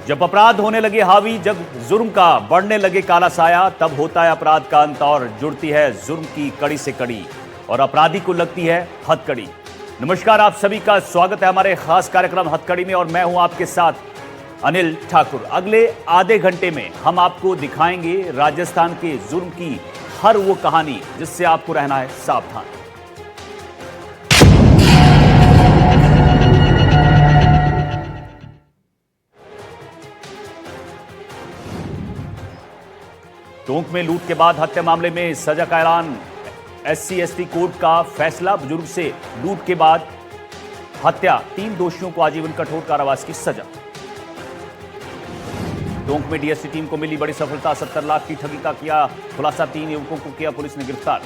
जब अपराध होने लगे हावी, जब जुर्म का बढ़ने लगे काला साया, तब होता है अपराध का अंत और जुड़ती है जुर्म की कड़ी से कड़ी और अपराधी को लगती है हथकड़ी। नमस्कार, आप सभी का स्वागत है हमारे खास कार्यक्रम हथकड़ी में और मैं हूं आपके साथ अनिल ठाकुर। अगले आधे घंटे में हम आपको दिखाएंगे राजस्थान के जुर्म की हर वो कहानी जिससे आपको रहना है सावधान। टोंक में लूट के बाद हत्या मामले में सजा का ऐलान। SC/ST कोर्ट का फैसला। बुजुर्ग से लूट के बाद हत्या, 3 दोषियों को आजीवन कठोर कारावास की सजा। टोंक में DST टीम को मिली बड़ी सफलता। 70 लाख की ठगी का किया खुलासा। 3 युवकों को किया पुलिस ने गिरफ्तार।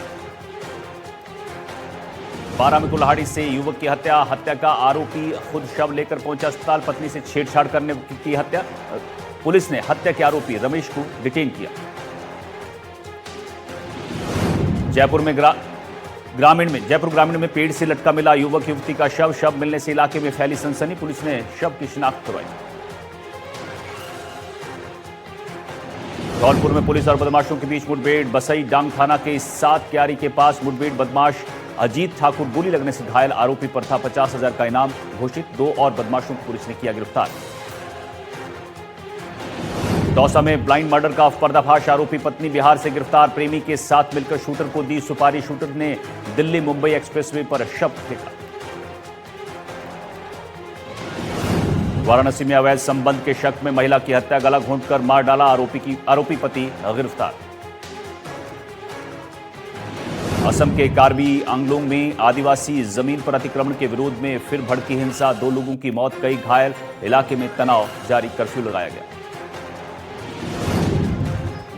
बारां में कुल्हाड़ी से युवक की हत्या। हत्या का आरोपी खुद शव लेकर पहुंचा अस्पताल। पत्नी से छेड़छाड़ करने की हत्या। पुलिस ने हत्या के आरोपी रमेश को डिटेन किया। जयपुर ग्रामीण में पेड़ से लटका मिला युवक युवती का शव मिलने से इलाके में फैली सनसनी। पुलिस ने शव की शिनाख्त करवाई। धौलपुर में पुलिस और बदमाशों के बीच मुठभेड़। बसई डांग थाना के 7 क्यारी के पास मुठभेड़। बदमाश अजीत ठाकुर गोली लगने से घायल। आरोपी पर था 50,000 का इनाम घोषित। 2 और बदमाशों को पुलिस ने किया गिरफ्तार। दौसा में ब्लाइंड मर्डर का पर्दाफाश। आरोपी पत्नी बिहार से गिरफ्तार। प्रेमी के साथ मिलकर शूटर को दी सुपारी। शूटर ने दिल्ली मुंबई एक्सप्रेसवे पर शव फेंका। वाराणसी में अवैध संबंध के शक में महिला की हत्या। गला घोंटकर मार डाला। आरोपी पति गिरफ्तार। असम के कार्बी आंगलोंग में आदिवासी जमीन पर अतिक्रमण के विरोध में फिर भड़की हिंसा। 2 लोगों की मौत, कई घायल। इलाके में तनाव जारी। कर्फ्यू लगाया गया।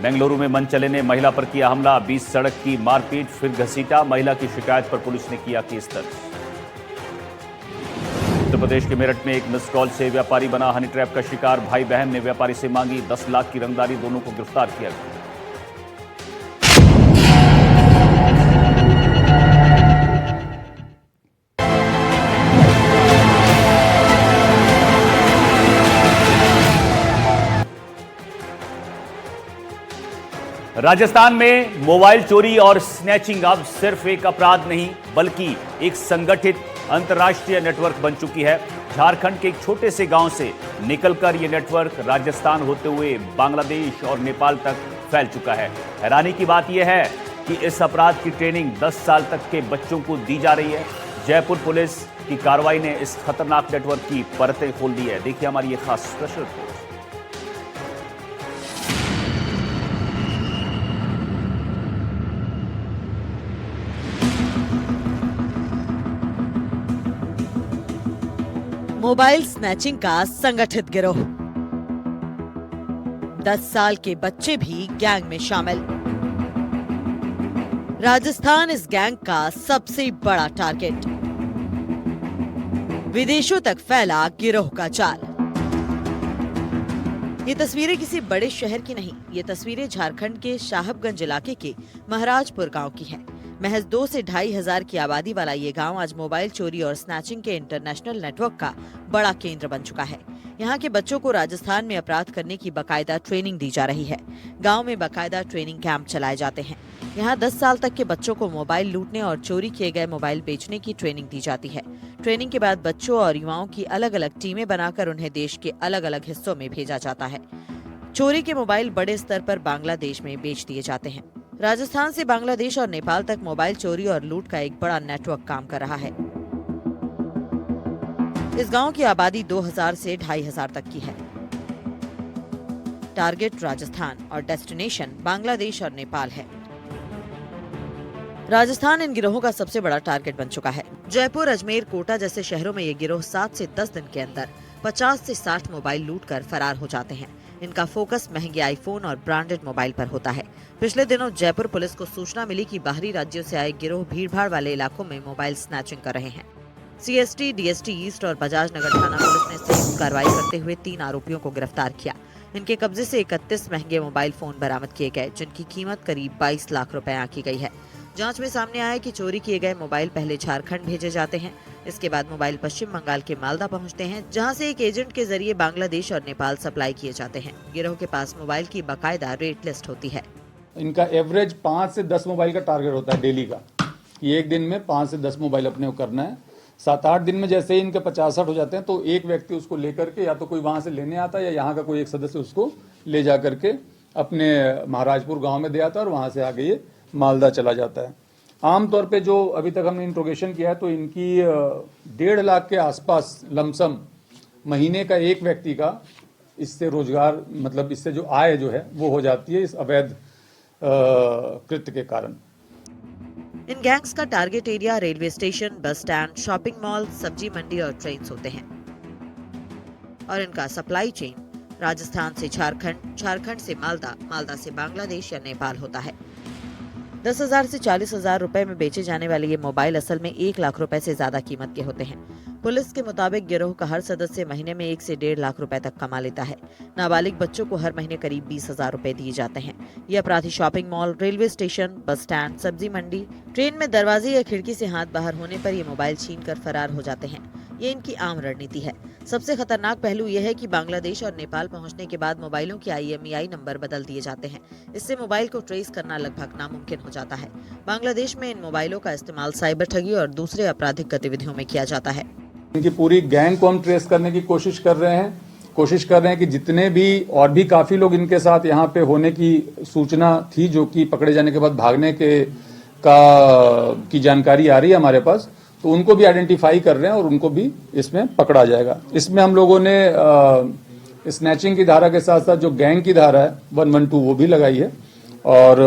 बेंगलुरु में मनचले ने महिला पर किया हमला। 20 सड़क की मारपीट, फिर घसीटा। महिला की शिकायत पर पुलिस ने किया केस दर्ज। उत्तर प्रदेश के मेरठ में एक मिस कॉल से व्यापारी बना हनी ट्रैप का शिकार। भाई बहन ने व्यापारी से मांगी 10 लाख की रंगदारी। दोनों को गिरफ्तार किया गया। राजस्थान में मोबाइल चोरी और स्नैचिंग अब सिर्फ एक अपराध नहीं बल्कि एक संगठित अंतर्राष्ट्रीय नेटवर्क बन चुकी है। झारखंड के एक छोटे से गांव से निकलकर यह नेटवर्क राजस्थान होते हुए बांग्लादेश और नेपाल तक फैल चुका है। हैरानी की बात यह है कि इस अपराध की ट्रेनिंग 10 साल तक के बच्चों को दी जा रही है। जयपुर पुलिस की कार्रवाई ने इस खतरनाक नेटवर्क की परतें खोल दी है। देखिए हमारी ये खास स्पेशल रिपोर्ट। मोबाइल स्नैचिंग का संगठित गिरोह। 10 साल के बच्चे भी गैंग में शामिल। राजस्थान इस गैंग का सबसे बड़ा टारगेट। विदेशों तक फैला गिरोह का जाल। ये तस्वीरें किसी बड़े शहर की नहीं, ये तस्वीरें झारखंड के साहबगंज इलाके के महाराजपुर गांव की हैं। महज 2 से 2.5 हजार की आबादी वाला ये गांव आज मोबाइल चोरी और स्नैचिंग के इंटरनेशनल नेटवर्क का बड़ा केंद्र बन चुका है। यहाँ के बच्चों को राजस्थान में अपराध करने की बाकायदा ट्रेनिंग दी जा रही है। गांव में बाकायदा ट्रेनिंग कैंप चलाए जाते हैं। यहाँ 10 साल तक के बच्चों को मोबाइल लूटने और चोरी किए गए मोबाइल बेचने की ट्रेनिंग दी जाती है। ट्रेनिंग के बाद बच्चों और युवाओं की अलग अलग टीमें बनाकर उन्हें देश के अलग अलग हिस्सों में भेजा जाता है। चोरी के मोबाइल बड़े स्तर पर बांग्लादेश में बेच दिए जाते हैं। राजस्थान से बांग्लादेश और नेपाल तक मोबाइल चोरी और लूट का एक बड़ा नेटवर्क काम कर रहा है। इस गांव की आबादी 2000 से 2500 तक की है। टारगेट राजस्थान और डेस्टिनेशन बांग्लादेश और नेपाल है। राजस्थान इन गिरोहों का सबसे बड़ा टारगेट बन चुका है। जयपुर, अजमेर, कोटा जैसे शहरों में ये गिरोह 7 से 10 दिन के अंदर 50 से 60 मोबाइल लूटकर फरार हो जाते हैं। इनका फोकस महंगे आईफोन और ब्रांडेड मोबाइल पर होता है। पिछले दिनों जयपुर पुलिस को सूचना मिली कि बाहरी राज्यों से आए गिरोह भीड़भाड़ वाले इलाकों में मोबाइल स्नैचिंग कर रहे हैं। CST, DST ईस्ट और बजाज नगर थाना पुलिस ने संयुक्त कार्रवाई करते हुए 3 आरोपियों को गिरफ्तार किया। इनके कब्जे से 31 महंगे मोबाइल फोन बरामद किए गए, जिनकी कीमत करीब 22 लाख रुपए आंकी गई है। जांच में सामने आया कि चोरी किए गए मोबाइल पहले झारखंड भेजे जाते हैं, इसके बाद मोबाइल पश्चिम बंगाल के मालदा पहुंचते हैं, जहां से एक एजेंट के जरिए बांग्लादेश और नेपाल सप्लाई किए जाते हैं। गिरोह के पास मोबाइल की बाकायदा रेट लिस्ट होती है। इनका एवरेज 5 से 10 मोबाइल का टारगेट होता है डेली का, कि एक दिन में 5 से 10 मोबाइल अपने को करना है। 7-8 दिन में जैसे ही इनके 50-60 हो जाते हैं तो एक व्यक्ति उसको लेकर के या तो कोई वहाँ से लेने आता है या यहाँ का कोई एक सदस्य उसको ले जा करके अपने महाराजपुर गांव में दे आता है और वहाँ से आगे ये मालदा चला जाता है। आमतौर पे जो अभी तक हमने इंट्रोगेशन किया है तो इनकी 1.5 लाख के आसपास लमसम महीने का एक व्यक्ति का इससे रोजगार, मतलब इससे जो आय जो है वो हो जाती है इस अवैध कृत्य के कारण। इन गैंग्स का target area railway station, bus stand, shopping mall, सब्जी मंडी और ट्रेन होते हैं। और इनका सप्लाई चेन राजस्थान से झारखंड, झारखंड से मालदा, मालदा से बांग्लादेश या नेपाल होता है। 10,000 से 40,000 रुपए में बेचे जाने वाले ये मोबाइल असल में 1 लाख रुपए से ज्यादा कीमत के होते हैं। पुलिस के मुताबिक गिरोह का हर सदस्य महीने में 1 से 1.5 लाख रुपए तक कमा लेता है। नाबालिग बच्चों को हर महीने करीब 20,000 रुपए दिए जाते हैं। ये अपराधी shopping mall, railway station, bus stand, सब्जी मंडी, ट्रेन में दरवाजे या खिड़की से हाथ बाहर होने पर ये मोबाइल छीनकर फरार हो जाते हैं। ये इनकी आम रणनीति है। सबसे खतरनाक पहलू यह है कि बांग्लादेश और नेपाल पहुंचने के बाद मोबाइलों के IMEI नंबर बदल दिए जाते हैं। इससे मोबाइल को ट्रेस करना लगभग नामुमकिन हो जाता है। बांग्लादेश में इन मोबाइलों का इस्तेमाल साइबर ठगी और दूसरे आपराधिक गतिविधियों में किया जाता है। इनकी पूरी गैंग को हम ट्रेस करने की कोशिश कर रहे हैं कि जितने भी और भी काफी लोग इनके साथ यहाँ पे होने की सूचना थी, जो कि पकड़े जाने के बाद भागने की जानकारी आ रही है हमारे पास, तो उनको भी आइडेंटिफाई कर रहे हैं और उनको भी इसमें पकड़ा जाएगा। इसमें हम लोगों ने स्नैचिंग की धारा के साथ साथ जो गैंग की धारा है 112 वो भी लगाई है। और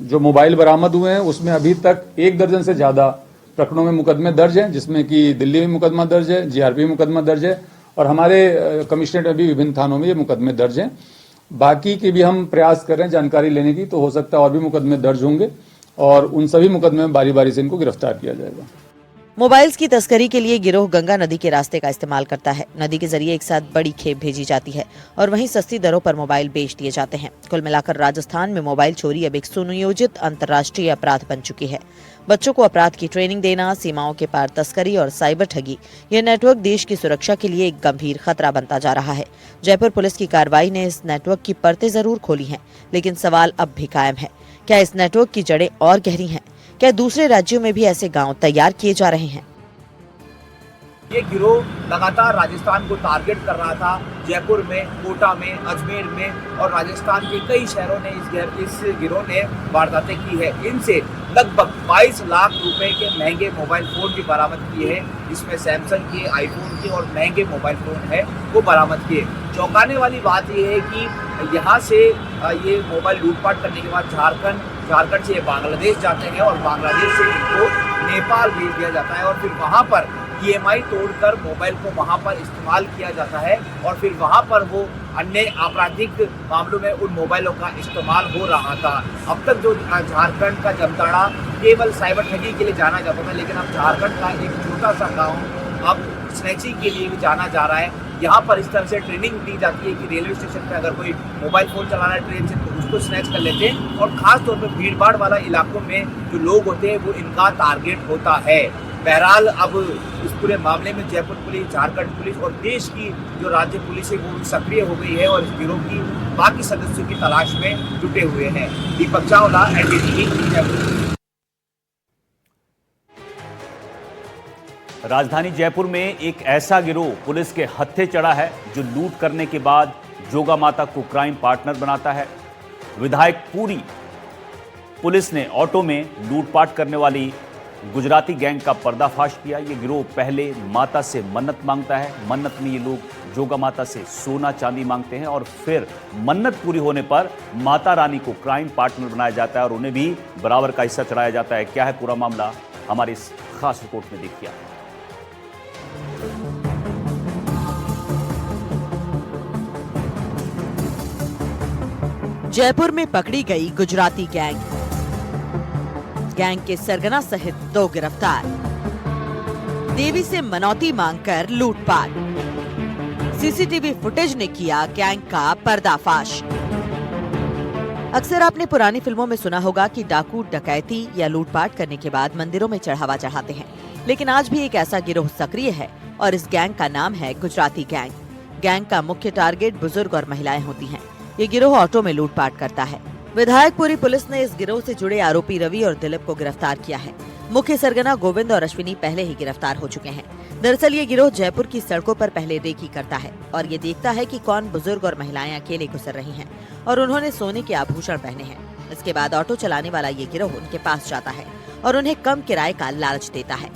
जो मोबाइल बरामद हुए हैं उसमें अभी तक 1 दर्जन से ज्यादा प्रकरणों में मुकदमे दर्ज हैं, जिसमें कि दिल्ली में मुकदमा दर्ज है, GRP में मुकदमा दर्ज है और हमारे कमिश्नरेट में भी विभिन्न थानों में ये मुकदमे दर्ज हैं। बाकी की भी हम प्रयास कर रहे हैं जानकारी लेने की, तो हो सकता है और भी मुकदमे दर्ज होंगे और उन सभी मुकदमे में बारी बारी से इनको गिरफ्तार किया जाएगा। मोबाइल्स की तस्करी के लिए गिरोह गंगा नदी के रास्ते का इस्तेमाल करता है। नदी के जरिए एक साथ बड़ी खेप भेजी जाती है और वहीं सस्ती दरों पर मोबाइल बेच दिए जाते हैं। कुल मिलाकर राजस्थान में मोबाइल चोरी अब एक सुनियोजित अंतर्राष्ट्रीय अपराध बन चुकी है। बच्चों को अपराध की ट्रेनिंग देना, सीमाओं के पार तस्करी और साइबर ठगी, यह नेटवर्क देश की सुरक्षा के लिए एक गंभीर खतरा बनता जा रहा है। जयपुर पुलिस की कार्रवाई ने इस नेटवर्क की परतें जरूर खोली हैं, लेकिन सवाल अब भी कायम है, क्या इस नेटवर्क की जड़ें और गहरी हैं? क्या दूसरे राज्यों में भी ऐसे गांव तैयार किए जा रहे हैं? ये गिरोह लगातार राजस्थान को टारगेट कर रहा था। जयपुर में, कोटा में, अजमेर में और राजस्थान के कई शहरों ने इस गिरोह ने वारदातें की है। इनसे लगभग 22 लाख रुपए के महंगे मोबाइल फोन भी बरामद किए हैं। इसमें सैमसंग के, आईफोन के और महंगे मोबाइल फोन है वो बरामद किए। चौंकाने वाली बात यह है कि यहाँ से ये मोबाइल लूटपाट करने के बाद झारखंड से ये बांग्लादेश जाते हैं और बांग्लादेश से इनको नेपाल भेज दिया जाता है और फिर वहाँ पर EMI तोड़कर मोबाइल को वहाँ पर इस्तेमाल किया जाता है और फिर वहाँ पर वो अन्य आपराधिक मामलों में उन मोबाइलों का इस्तेमाल हो रहा था। अब तक जो झारखंड का जमताड़ा केवल साइबर ठगी के लिए जाना जाता था, लेकिन अब झारखंड का एक छोटा सा गाँव अब स्नैचिंग के लिए भी जाना जा रहा है। यहाँ पर इस तरह से ट्रेनिंग दी जाती है कि रेलवे स्टेशन पर अगर कोई मोबाइल फ़ोन चलाना है ट्रेन से तो उसको स्नैच कर लेते हैं और ख़ास तौर पर भीड़ भाड़ वाला इलाकों में जो लोग होते हैं वो इनका टारगेट होता है। बहरहाल अब इस पूरे मामले में जयपुर पुलिस, झारखंड पुलिस और देश की जो राज्य पुलिस है वो भी सक्रिय हो गई है और इस गिरोह की बाकी सदस्यों की तलाश में जुटे हुए हैं। दीपक चावला, NDTV, जयपुर। राजधानी जयपुर में एक ऐसा गिरोह पुलिस के हत्थे चढ़ा है जो लूट करने के बाद जोगा माता को क्राइम पार्टनर बनाता है। विधायक पुरी पुलिस ने ऑटो में लूटपाट करने वाली गुजराती गैंग का पर्दाफाश किया। ये गिरोह पहले माता से मन्नत मांगता है। मन्नत में ये लोग जोगा माता से सोना चांदी मांगते हैं और फिर मन्नत पूरी होने पर माता रानी को क्राइम पार्टनर बनाया जाता है और उन्हें भी बराबर का हिस्सा चढ़ाया जाता है। क्या है पूरा मामला, हमारी इस खास रिपोर्ट में देखिए। जयपुर में पकड़ी गई गुजराती गैंग के सरगना सहित 2 गिरफ्तार। देवी से मनौती मांगकर लूटपाट। सीसीटीवी फुटेज ने किया गैंग का पर्दाफाश। अक्सर आपने पुरानी फिल्मों में सुना होगा कि डाकू डकैती या लूटपाट करने के बाद मंदिरों में चढ़ावा चढ़ाते हैं। लेकिन आज भी एक ऐसा गिरोह सक्रिय है और इस गैंग का नाम है गुजराती गैंग। गैंग का मुख्य टारगेट बुजुर्ग और महिलाएं होती हैं। ये गिरोह ऑटो में लूटपाट करता है। विधायकपुरी पुलिस ने इस गिरोह से जुड़े आरोपी रवि और दिलीप को गिरफ्तार किया है। मुख्य सरगना गोविंद और अश्विनी पहले ही गिरफ्तार हो चुके हैं। दरअसल ये गिरोह जयपुर की सड़कों पर पहले रेकी करता है और ये देखता है कि कौन बुजुर्ग और महिलाएं अकेले गुजर रही हैं और उन्होंने सोने के आभूषण पहने हैं। इसके बाद ऑटो चलाने वाला ये गिरोह उनके पास जाता है और उन्हें कम किराए का लालच देता है।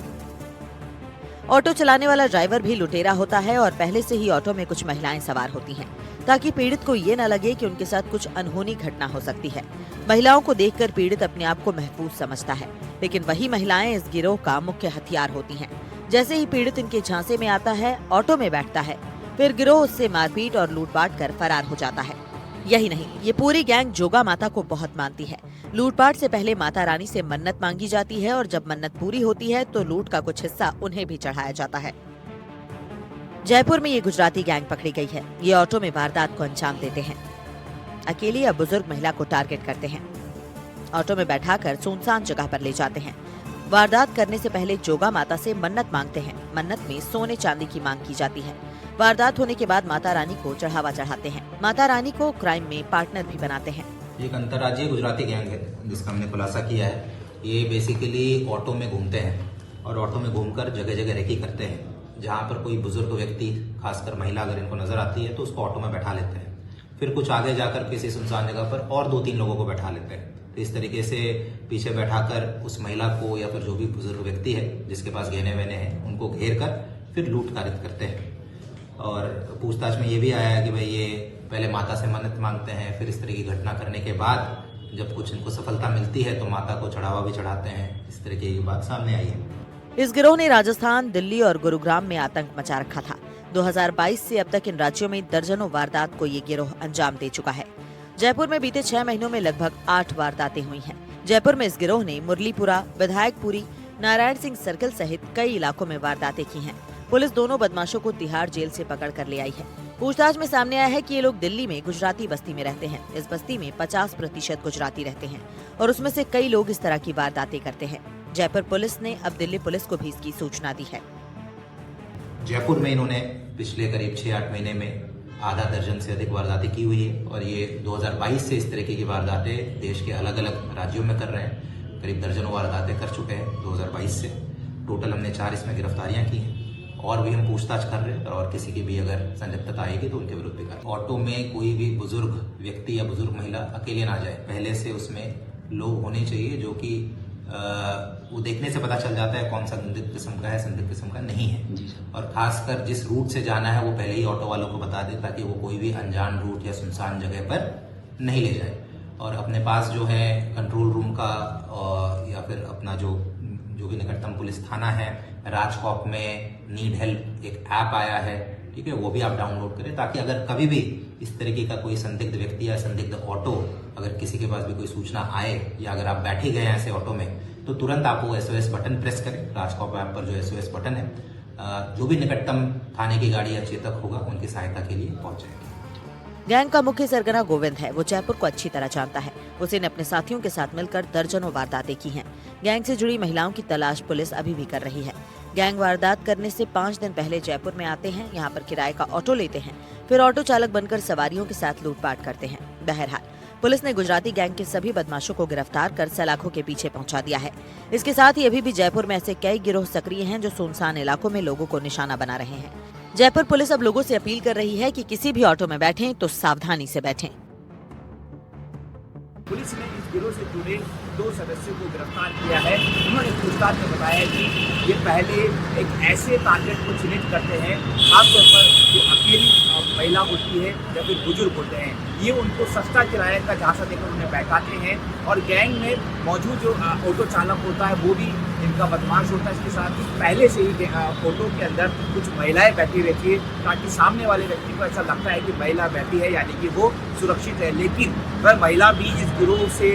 ऑटो चलाने वाला ड्राइवर भी लुटेरा होता है और पहले से ही ऑटो में कुछ महिलाएं सवार होती हैं ताकि पीड़ित को ये न लगे कि उनके साथ कुछ अनहोनी घटना हो सकती है। महिलाओं को देखकर पीड़ित अपने आप को महफूज समझता है, लेकिन वही महिलाएं इस गिरोह का मुख्य हथियार होती हैं। जैसे ही पीड़ित इनके झांसे में आता है, ऑटो में बैठता है, फिर गिरोह उससे मारपीट और लूटपाट कर फरार हो जाता है। यही नहीं, ये पूरी गैंग जोगा माता को बहुत मानती है। लूटपाट से पहले माता रानी से मन्नत मांगी जाती है और जब मन्नत पूरी होती है तो लूट का कुछ हिस्सा उन्हें भी चढ़ाया जाता है। जयपुर में ये गुजराती गैंग पकड़ी गई है। ये ऑटो में वारदात को अंजाम देते हैं। अकेली या बुजुर्ग महिला को टारगेट करते हैं। ऑटो में बैठाकर सुनसान जगह पर ले जाते हैं। वारदात करने से पहले जोगा माता से मन्नत मांगते हैं। मन्नत में सोने चांदी की मांग की जाती है। वारदात होने के बाद माता रानी को चढ़ावा चढ़ाते हैं। माता रानी को क्राइम में पार्टनर भी बनाते हैं। एक अंतर्राज्यीय गुजराती गैंग है जिसका हमने खुलासा किया है। ये बेसिकली ऑटो में घूमते हैं और ऑटो में घूमकर जगह जगह रेकी करते हैं। जहाँ पर कोई बुजुर्ग व्यक्ति, खासकर महिला अगर इनको नजर आती है तो उसको ऑटो में बैठा लेते हैं। फिर कुछ आगे जाकर किसी सुनसान जगह पर और 2-3 लोगों को बैठा लेते हैं। तो इस तरीके से पीछे बैठाकर उस महिला को या फिर जो भी बुजुर्ग व्यक्ति है जिसके पास गहने वहने हैं उनको घेर कर फिर लूट कारित करते हैं। और पूछताछ में ये भी आया है कि भाई ये पहले माता से मन्नत मांगते हैं, फिर इस तरह की घटना करने के बाद जब कुछ इनको सफलता मिलती है तो माता को चढ़ावा भी चढ़ाते हैं। इस तरह की बात सामने आई है। इस गिरोह ने राजस्थान, दिल्ली और गुरुग्राम में आतंक मचा रखा था। 2022 से अब तक इन राज्यों में दर्जनों वारदात को ये गिरोह अंजाम दे चुका है। जयपुर में बीते 6 महीनों में लगभग 8 वारदातें हुई हैं। जयपुर में इस गिरोह ने मुरलीपुरा, विधायकपुरी, नारायण सिंह सर्किल सहित कई इलाकों में वारदातें की हैं। पुलिस दोनों बदमाशों को तिहाड़ जेल से पकड़ कर ले आई है। पूछताछ में सामने आया है कि ये लोग दिल्ली में गुजराती बस्ती में रहते हैं। इस बस्ती में 50% गुजराती रहते हैं और उसमें से कई लोग इस तरह की वारदातें करते हैं। जयपुर पुलिस ने अब दिल्ली पुलिस को भी इसकी सूचना दी है। जयपुर में इन्होंने पिछले करीब 6-8 महीने में आधा दर्जन से अधिक वारदातें की हुई है और ये 2022 से इस तरीके की वारदातें देश के अलग अलग राज्यों में कर रहे हैं। करीब दर्जनों वारदातें कर चुके हैं 2022 से। टोटल हमने 4 इसमें गिरफ्तारियां की हैं और भी हम पूछताछ कर रहे हैं और किसी की भी अगर संलिप्तता आएगी तो उनके विरुद्ध भी कर। ऑटो में कोई भी बुजुर्ग व्यक्ति या बुजुर्ग महिला अकेले ना जाए। पहले से उसमें लोग होने चाहिए जो कि वो देखने से पता चल जाता है कौन सा संदिग्ध किस्म का है, संदिग्ध किस्म का नहीं है। और खासकर जिस रूट से जाना है वो पहले ही ऑटो वालों को बता दे ताकि वो कोई भी अनजान रूट या सुनसान जगह पर नहीं ले जाए। और अपने पास जो है कंट्रोल रूम का या फिर अपना जो भी निकटतम पुलिस थाना है, राजकॉप में नीड हेल्प एक ऐप आया है, ठीक है, वो भी आप डाउनलोड करें ताकि अगर कभी भी इस तरीके का कोई संदिग्ध व्यक्ति या संदिग्ध ऑटो अगर किसी के पास भी कोई सूचना आए या अगर आप बैठे गए हैं ऐसे ऑटो में तो तुरंत आप वो SOS बटन प्रेस करें। राजकॉप ऐप पर जो SOS बटन है, जो भी निकटतम थाने की गाड़ी या चेतक होगा उनकी सहायता के लिए पहुंच जाएगी। गैंग का मुख्य सरगना गोविंद है। वो जयपुर को अच्छी तरह जानता है। उसे ने अपने साथियों के साथ मिलकर दर्जनों वारदातें की हैं। गैंग से जुड़ी महिलाओं की तलाश पुलिस अभी भी कर रही है। गैंग वारदात करने से 5 दिन पहले जयपुर में आते हैं, यहाँ पर किराए का ऑटो लेते हैं, फिर ऑटो चालक बनकर सवारियों के साथ लूटपाट करते हैं। बहरहाल पुलिस ने गुजराती गैंग के सभी बदमाशों को गिरफ्तार कर सलाखों के पीछे पहुंचा दिया है। इसके साथ ही अभी भी जयपुर में ऐसे कई गिरोह सक्रिय हैं जो सुनसान इलाकों में लोगों को निशाना बना रहे हैं। जयपुर पुलिस अब लोगों से अपील कर रही है कि किसी भी ऑटो में बैठें तो सावधानी से बैठें। पुलिस ने इस गिरोह से जुड़े 2 सदस्यों को गिरफ्तार किया है। उन्होंने पूछताछ में बताया कि ये पहले एक ऐसे टारगेट को चिन्हित करते हैं, खासतौर पर जो अकेली महिला होती है या फिर बुजुर्ग होते हैं, ये उनको सस्ता किराए का झांसा देकर उन्हें बैठाते हैं और गैंग में मौजूद जो ऑटो चालक होता है वो भी इनका बदमाश होता है। इसके साथ ही पहले से ही ऑटो के अंदर कुछ महिलाएं बैठी रहती है ताकि सामने वाले व्यक्ति को ऐसा लगता है कि महिला बैठी है यानी कि वो सुरक्षित है, लेकिन वह महिला भी इस गिरोह से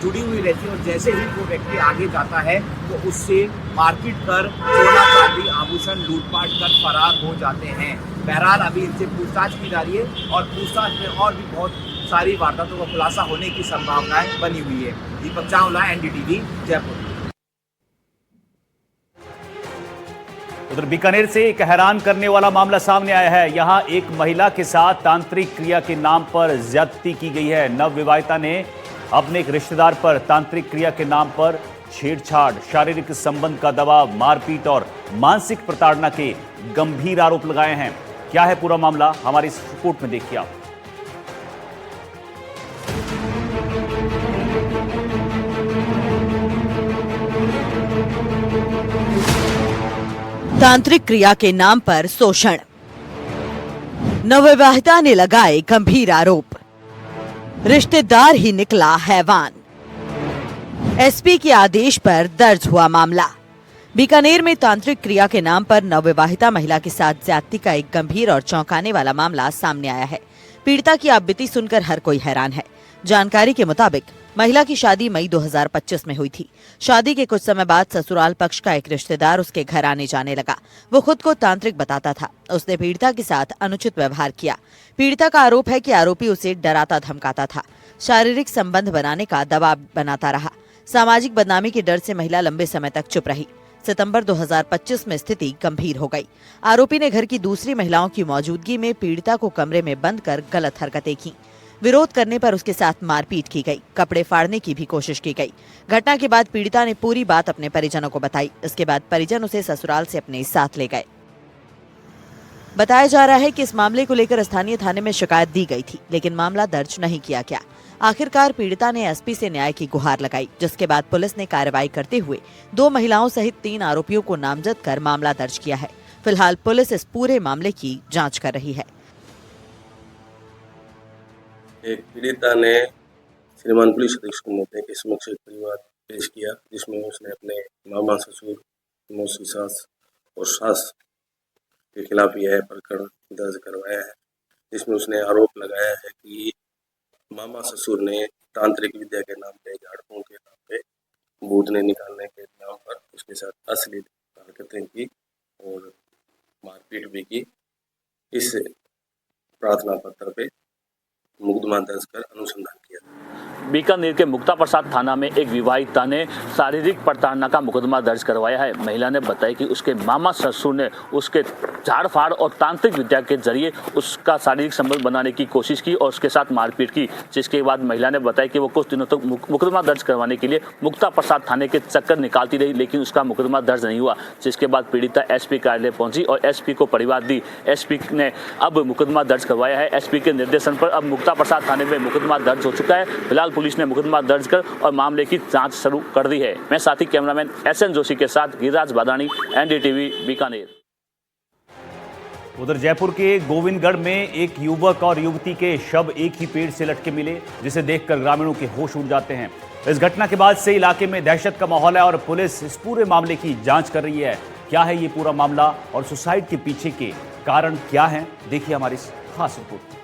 जुड़ी हुई रहती है और जैसे ही वो व्यक्ति आगे जाता है तो उससे मारपीट कर सोना चांदी आभूषण लूटपाट कर फरार हो जाते हैं। बहरहाल अभी इनसे पूछताछ की जा रही है और पूछताछ में और भी बहुत सारी वारदातों का खुलासा होने की संभावनाएं बनी हुई है। दीपक चावला, NDTV, जयपुर। उधर बीकानेर से एक हैरान करने वाला मामला सामने आया है। यहां एक महिला के साथ तांत्रिक क्रिया के नाम पर ज्यादती की गई है। नवविवाहिता ने अपने एक रिश्तेदार पर तांत्रिक क्रिया के नाम पर छेड़छाड़, शारीरिक संबंध का दबाव, मारपीट और मानसिक प्रताड़ना के गंभीर आरोप लगाए हैं। क्या है पूरा मामला, हमारी इस रिपोर्ट में देखिए आप। तांत्रिक क्रिया के नाम पर शोषण, नवविवाहिता ने लगाए गंभीर आरोप, रिश्तेदार ही निकला हैवान। एसपी के आदेश पर दर्ज हुआ मामला। बीकानेर में तांत्रिक क्रिया के नाम पर नवविवाहिता महिला के साथ ज्यादती का एक गंभीर और चौंकाने वाला मामला सामने आया है। पीड़िता की आपबीती सुनकर हर कोई हैरान है। जानकारी के मुताबिक महिला की शादी मई 2025 में हुई थी। शादी के कुछ समय बाद ससुराल पक्ष का एक रिश्तेदार उसके घर आने जाने लगा। वो खुद को तांत्रिक बताता था। उसने पीड़िता के साथ अनुचित व्यवहार किया। पीड़िता का आरोप है कि आरोपी उसे डराता धमकाता था, शारीरिक संबंध बनाने का दबाव बनाता रहा। सामाजिक बदनामी के डर से महिला लंबे समय तक चुप रही। सितंबर 2025 में स्थिति गंभीर हो गई। आरोपी ने घर की दूसरी महिलाओं की मौजूदगी में पीड़िता को कमरे में बंद कर गलत हरकतें की। विरोध करने पर उसके साथ मारपीट की गई, कपड़े फाड़ने की भी कोशिश की गई। घटना के बाद पीड़िता ने पूरी बात अपने परिजनों को बताई। इसके बाद परिजन उसे ससुराल से अपने साथ ले गए। बताया जा रहा है कि इस मामले को लेकर स्थानीय थाने में शिकायत दी गई थी, लेकिन मामला दर्ज नहीं किया गया। आखिरकार पीड़िता ने एसपी से न्याय की गुहार लगाई, जिसके बाद पुलिस ने कार्रवाई करते हुए 2 महिलाओं सहित 3 आरोपियों को नामजद कर मामला दर्ज किया है। फिलहाल पुलिस इस पूरे मामले की जांच कर रही है। एक पीड़िता ने श्रीमान पुलिस अधीक्षक महोदय के समक्ष एक परिवार पेश किया, जिसमें उसने अपने मामा, ससुर, मौसी, सास और सास के खिलाफ यह प्रकरण दर्ज करवाया है, जिसमें उसने आरोप लगाया है कि मामा ससुर ने तांत्रिक विद्या के नाम पे, झाड़फूंक के नाम पे, भूतने निकालने के नाम पर उसके साथ अश्लील हरकतें की और मारपीट भी की। इस प्रार्थना पत्र पे मुकदमा दर्ज कर अनुसंधान किया। बीकानेर के मुक्ता प्रसाद थाना में एक विवाहिता ने शारीरिक प्रताड़ना का मुकदमा दर्ज करवाया है। महिला ने बताया कि उसके मामा ससुर ने उसके झाड़ फाड़ और तांत्रिक विद्या के जरिए उसका शारीरिक संबंध बनाने की कोशिश की और उसके साथ मारपीट की, जिसके बाद महिला ने बताया कि वो कुछ दिनों तक मुकदमा दर्ज करवाने के लिए मुक्ता प्रसाद थाने के चक्कर निकालती रही, लेकिन उसका मुकदमा दर्ज नहीं हुआ। जिसके बाद पीड़िता एसपी कार्यालय पहुंची और एसपी को परिवार दी। एसपी ने अब मुकदमा दर्ज करवाया है। एसपी के निर्देशन पर अब मुक्ता प्रसाद थाने में मुकदमा दर्ज हो चुका है। फिलहाल पुलिस ने मुकदमा दर्ज कर और मामले की जांच शुरू कर दी है। मैं साथी कैमरामैन एसएन जोशी के साथ गिरिराज बादानी, एनडीटीवी बीकानेर। उधर जयपुर के गोविंदगढ़ में एक युवक और युवती के शव एक ही पेड़ से लटके मिले, जिसे देखकर ग्रामीणों के होश उड़ जाते हैं। इस घटना के बाद से इलाके में दहशत का माहौल है और पुलिस इस पूरे मामले की जांच कर रही है। क्या है ये पूरा मामला और सुसाइड के पीछे के कारण क्या हैं, देखिए हमारी इस खास रिपोर्ट।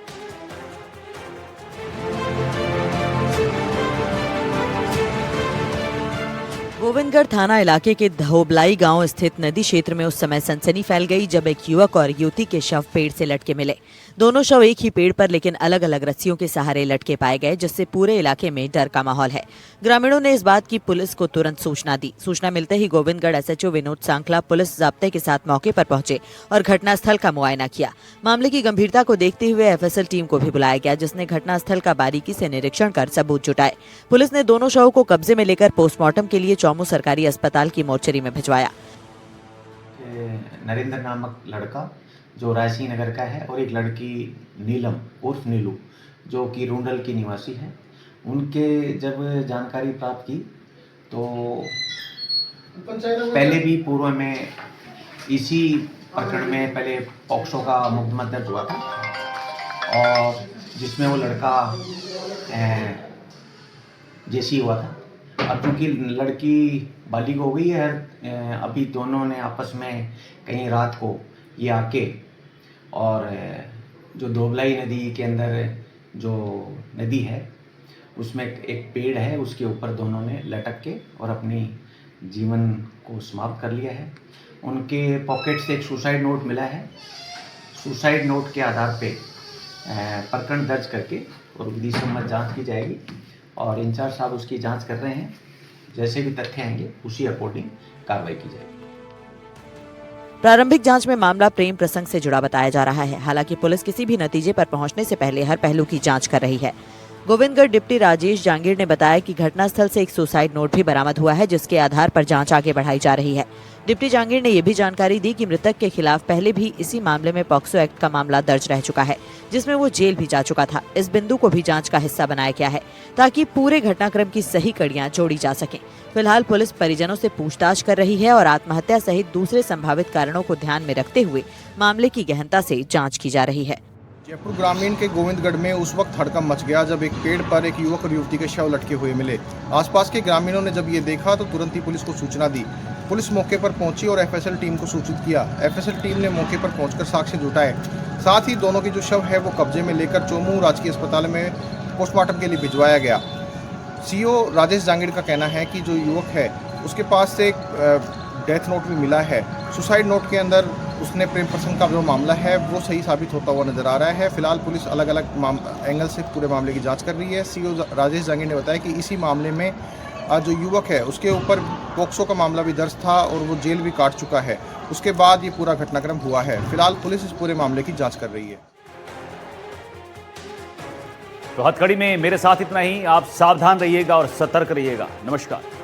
गोविंदगढ़ थाना इलाके के धोबलाई गांव स्थित नदी क्षेत्र में उस समय सनसनी फैल गई जब एक युवक और युवती के शव पेड़ से लटके मिले। दोनों शव एक ही पेड़ पर लेकिन अलग अलग रस्सियों के सहारे लटके पाए गए, जिससे पूरे इलाके में डर का माहौल है। ग्रामीणों ने इस बात की पुलिस को तुरंत सूचना दी। सूचना मिलते ही गोविंदगढ़ एसएचओ विनोद सांकला पुलिस जाब्ते के साथ मौके पर पहुंचे और घटनास्थल का मुआयना किया। मामले की गंभीरता को देखते हुए एफएसएल टीम को भी बुलाया गया, जिसने घटनास्थल का बारीकी से निरीक्षण कर सबूत जुटाए। पुलिस ने दोनों शवों को कब्जे में लेकर पोस्टमार्टम के लिए चौमू सरकारी अस्पताल की मोर्चरी में भिजवाया। नरेंद्र नामक लड़का जो रायसिंह नगर का है और एक लड़की नीलम उर्फ नीलू जो कि रुंडल की निवासी है, उनके जब जानकारी प्राप्त की तो पहले भी पूर्व में इसी प्रकरण में पहले पॉक्सो का मुकदमा दर्ज हुआ था और जिसमें वो लड़का जेसी हुआ था। अब चूँकि लड़की बालिग हो गई है, अभी दोनों ने आपस में कहीं रात को ये आके और जो धोबलाई नदी के अंदर जो नदी है उसमें एक पेड़ है, उसके ऊपर दोनों ने लटक के और अपनी जीवन को समाप्त कर लिया है। उनके पॉकेट से एक सुसाइड नोट मिला है। सुसाइड नोट के आधार पे प्रकरण दर्ज करके और विधि सम्मत जांच की जाएगी और इंचार्ज साहब उसकी जांच कर रहे हैं। जैसे भी तथ्य आएंगे उसी अकॉर्डिंग कार्रवाई की जाएगी। प्रारंभिक जांच में मामला प्रेम प्रसंग से जुड़ा बताया जा रहा है। हालांकि पुलिस किसी भी नतीजे पर पहुंचने से पहले हर पहलू की जांच कर रही है। गोविंदगढ़ डिप्टी राजेश जांगीर ने बताया कि घटनास्थल से एक सुसाइड नोट भी बरामद हुआ है, जिसके आधार पर जांच आगे बढ़ाई जा रही है। डिप्टी जांगीर ने यह भी जानकारी दी कि मृतक के खिलाफ पहले भी इसी मामले में पॉक्सो एक्ट का मामला दर्ज रह चुका है, जिसमें वो जेल भी जा चुका था। इस बिंदु को भी जांच का हिस्सा बनाया गया है ताकि पूरे घटनाक्रम की सही कड़ियां जोड़ी जा सकें। फिलहाल पुलिस परिजनों से पूछताछ कर रही है और आत्महत्या सहित दूसरे संभावित कारणों को ध्यान में रखते हुए मामले की गहनता से जाँच की जा रही है। जयपुर ग्रामीण के गोविंदगढ़ में उस वक्त हड़कंप मच गया जब एक पेड़ पर एक युवक और युवती के शव लटके हुए मिले। आसपास के ग्रामीणों ने जब ये देखा तो तुरंत ही पुलिस को सूचना दी। पुलिस मौके पर पहुंची और एफएसएल टीम को सूचित किया। एफएसएल टीम ने मौके पर पहुंचकर साक्ष्य जुटाए। साथ ही दोनों की जो शव है वो कब्जे में लेकर चोमू राजकीय अस्पताल में पोस्टमार्टम के लिए भिजवाया गया। सीओ राजेश जांगीर का कहना है कि जो युवक है उसके पास से एक डेथ नोट भी मिला है। सुसाइड नोट के अंदर उसने प्रेम प्रसंग का जो मामला है वो सही साबित होता हुआ नजर आ रहा है। फिलहाल पुलिस अलग अलग एंगल से पूरे मामले की जांच कर रही है। सीओ राजेश जांगीर ने बताया कि इसी मामले में जो युवक है उसके ऊपर पॉक्सो का मामला भी दर्ज था और वो जेल भी काट चुका है। उसके बाद ये पूरा घटनाक्रम हुआ है। फिलहाल पुलिस इस पूरे मामले की जाँच कर रही है। तो हथकड़ी में मेरे साथ इतना ही। आप सावधान रहिएगा और सतर्क रहिएगा। नमस्कार।